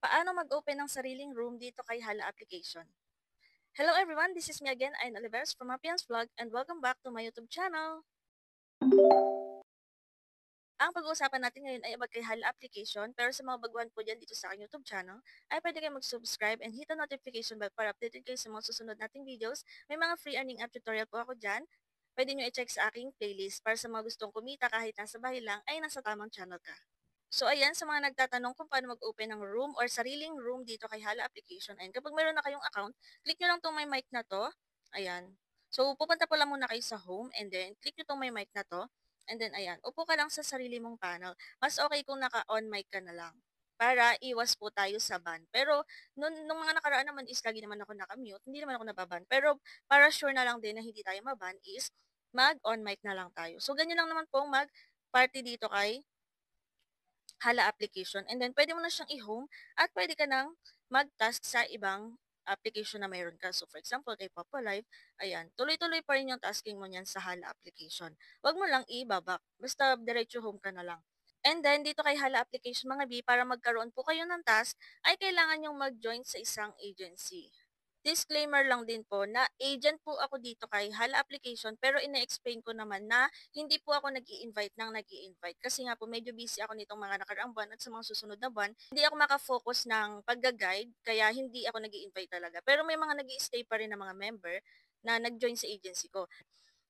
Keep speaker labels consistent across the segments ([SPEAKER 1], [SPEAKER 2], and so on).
[SPEAKER 1] Paano mag-open ng sariling room dito kay Hala application? Hello everyone, this is me again, Ayn Oliveros from Appian's Vlog and welcome back to my YouTube channel. Ang pag-uusapan natin ngayon ay about kay Hala application, pero sa mga baguhan po dyan dito sa aking YouTube channel, ay pwede kayo mag-subscribe and hit the notification bell para updated kayo sa mga susunod nating videos. May mga free earning app tutorial po ako dyan. Pwede nyo i-check sa aking playlist para sa mga gustong kumita kahit nasa bahay lang ay nasa tamang channel ka. So ayan, sa mga nagtatanong kung paano mag-open ng room or sariling room dito kay Hala application, ayan, kapag meron na kayong account, click nyo lang tong may mic na to. Ayan. So pupunta po lang muna kayo sa home and then click nyo tong may mic na to. And then ayan, upo ka lang sa sarili mong panel. Mas okay kung naka-on mic ka na lang para iwas po tayo sa ban. Pero nung mga nakaraan naman is lagi naman ako naka-mute, hindi naman ako nababan. Pero para sure na lang din na hindi tayo maban is mag-on mic na lang tayo. So ganyan lang naman po mag-party dito kay Hala application. And then, pwede mo na siyang i-home at pwede ka nang mag-task sa ibang application na mayroon ka. So, for example, kay Papa Live, ayan, tuloy-tuloy pa rin yung tasking mo niyan sa Hala application. Huwag mo lang i-babak. Basta diretso home ka na lang. And then, dito kay Hala application mga B, para magkaroon po kayo ng task, ay kailangan yung mag-join sa isang agency. Disclaimer lang din po na agent po ako dito kay Hala application pero ine-explain ko naman na hindi po ako nag-i-invite nag-i-invite kasi nga po medyo busy ako nitong mga nakaraang buwan at sa mga susunod na buwan. Hindi ako makafocus ng pagga-guide kaya hindi ako nag-i-invite talaga. Pero may mga nag-i-stay pa rin na mga member na nag-join sa agency ko.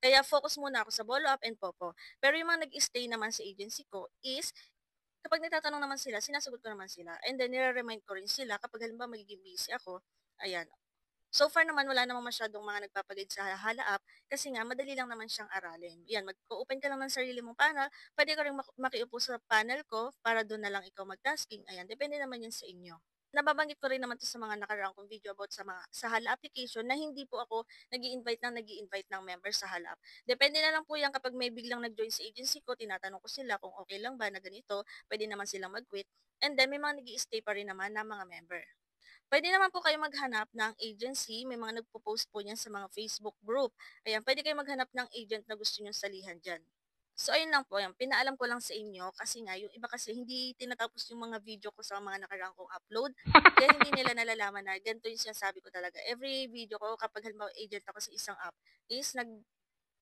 [SPEAKER 1] Kaya focus muna ako sa Bolo Up and Popo. Pero yung mga nag-stay naman sa agency ko is kapag nagtatanong naman sila, sinasagot ko naman sila. And then nire-remind ko rin sila kapag halimbawa magiging busy ako, ayan, so far naman wala namang masyadong mga nagpapagid sa Hala app kasi nga madali lang naman siyang aralin. Yan, mag-open ka lang ng sarili mong panel, pwede ka rin makiupo sa panel ko para doon na lang ikaw mag-tasking. Ayan, depende naman yan sa inyo. Nababanggit ko rin naman to sa mga nakaraang kong video about sa Hala application na hindi po ako nag-i-invite ng members sa Hala app. Depende na lang po yan kapag may biglang nag-join sa agency ko, tinatanong ko sila kung okay lang ba na ganito, pwede naman silang mag-quit. And then may mga nag-i-stay pa rin naman na mga member. Pwede naman po kayo maghanap ng agency, may mga nagpo-post po niyan sa mga Facebook group. Ayan, pwede kayo maghanap ng agent na gusto niyong salihan diyan. So ayun lang po, ayan, pinaalam ko lang sa inyo kasi nga yung iba kasi hindi tinatapos yung mga video ko sa mga nakaraan kong upload. Kaya hindi nila nalalaman na ganito yung sinasabi ko talaga. Every video ko kapag halimbawa agent ako sa isang app is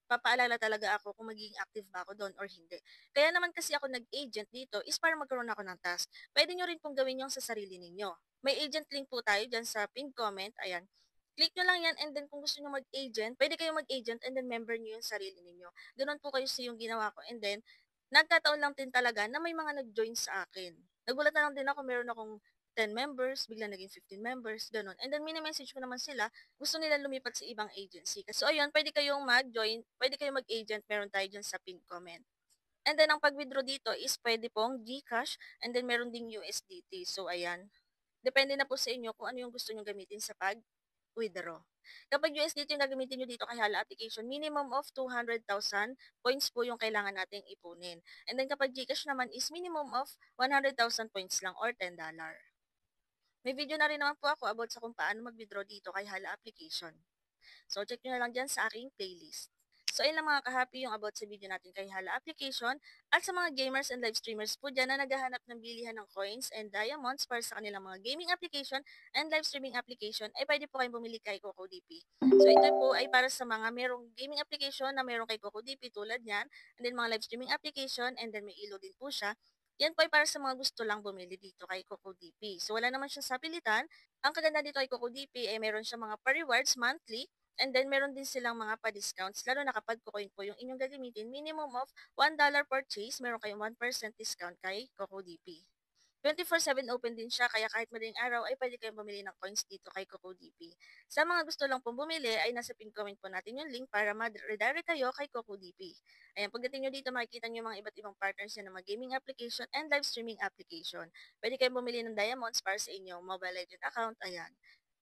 [SPEAKER 1] papaalala talaga ako kung magiging active ba ako doon or hindi. Kaya naman kasi ako nag-agent dito is para magkaroon ako ng task. Pwede nyo rin pong gawin yung sa sarili ninyo. May agent link po tayo dyan sa pinned comment. Ayan. Click nyo lang yan and then kung gusto nyo mag-agent, pwede kayo mag-agent and then member nyo yung sarili ninyo. Ganun po kayo sa yung ginawa ko. And then, nagkataon lang din talaga na may mga nag-join sa akin. Nagulat na lang din ako, meron akong 10 members, bigla naging 15 members, ganun. And then, mini-message ko naman sila, gusto nila lumipat sa ibang agency. So, ayun, pwede kayong mag-join, pwede kayong mag-agent, meron tayo dyan sa pinned comment. And then, ang pag-withdraw dito is pwede pong GCash, and then meron ding USDT. So, ayan. Depende na po sa inyo kung ano yung gusto nyo gamitin sa pag-withdraw. Kapag USDT yung gagamitin nyo dito kay Hala application, minimum of 200,000 points po yung kailangan nating ipunin. And then kapag GCash naman is minimum of 100,000 points lang or $10. May video na rin naman po ako about sa kung paano mag-withdraw dito kay Hala application. So, check nyo na lang dyan sa aking playlist. So, ayun lang mga ka-happy yung about sa video natin kay Hala application. At sa mga gamers and live streamers po dyan na naghahanap ng bilihan ng coins and diamonds para sa kanilang mga gaming application and live streaming application, ay pwede po kayong bumili kay CocoDP. So, ito po ay para sa mga merong gaming application na meron kay CocoDP tulad yan, and then mga live streaming application, and then may ilo din po siya. Yan po ay para sa mga gusto lang bumili dito kay CocoDP. So, wala naman siya sa pilitan. Ang kaganda dito kay CocoDP ay meron siya mga pa-rewards monthly. And then, meron din silang mga pa-discounts, lalo na kapag kukoin po yung inyong gagamitin, minimum of $1 purchase, meron kayong 1% discount kay CocoDP. 24/7 open din siya, kaya kahit madaling araw ay pwede kayong bumili ng coins dito kay CocoDP. Sa mga gusto lang pong bumili ay nasa pin comment po natin yung link para ma-redirect kayo kay CocoDP. Ayan, pagdating nyo dito makikita nyo mga iba't ibang partners niya ng mga gaming application and live streaming application. Pwede kayong bumili ng diamonds para sa inyong Mobile Legend account, ayan.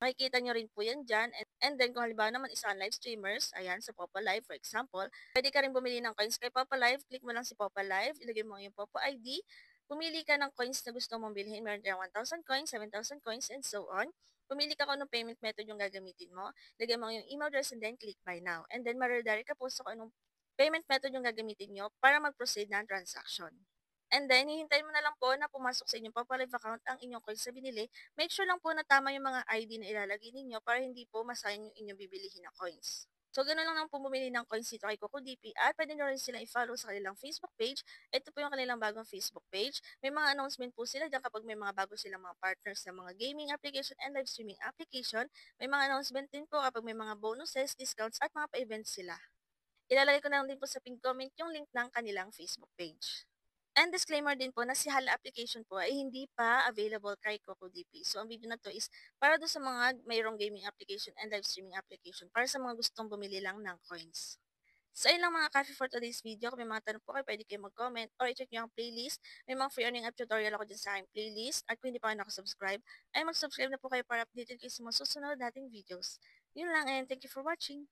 [SPEAKER 1] Makikita nyo rin po yan dyan. And then, kung halimbawa naman isa live streamers, ayan, sa Popa Live, for example, pwede ka rin bumili ng coins kay Popa Live. Click mo lang si Popa Live, ilagay mo yung Popa ID, pumili ka ng coins na gusto mong bilhin. Meron dyan 1,000 coins, 7,000 coins, and so on. Pumili ka kung anong payment method yung gagamitin mo. Lagay mo yung email address and then click buy now. And then, ma-redirect ka po sa kung anong payment method yung gagamitin nyo para mag-proceed ng transaction. And then, hihintayin mo na lang po na pumasok sa inyong Papalive account ang inyong coins na binili. Make sure lang po na tama yung mga ID na ilalagay ninyo para hindi po masayang yung inyong bibilihin na coins. So, gano'n lang po bumili ng coins dito kay CocoDP at pwede nyo rin silang i-follow sa kanilang Facebook page. Ito po yung kanilang bagong Facebook page. May mga announcement po sila dyan kapag may mga bago silang mga partners na mga gaming application and live streaming application. May mga announcement din po kapag may mga bonuses, discounts at mga pa-events sila. Ilalagay ko na lang din po sa pin comment yung link ng kanilang Facebook page. And disclaimer din po na si HAL application po ay hindi pa available kay CocoDP. So, ang video na to is para do sa mga mayroong gaming application and live streaming application para sa mga gustong bumili lang ng coins. So, ayun lang mga coffee for today's video. Kung may mga tanong po kayo, pwede kayo mag-comment or i-check nyo ang playlist. May mga free earning app tutorial ako dyan sa aking playlist. At kung hindi pa kayo nakasubscribe, ay mag-subscribe na po kayo para updated kayo sa mga susunod nating videos. Yun lang and thank you for watching.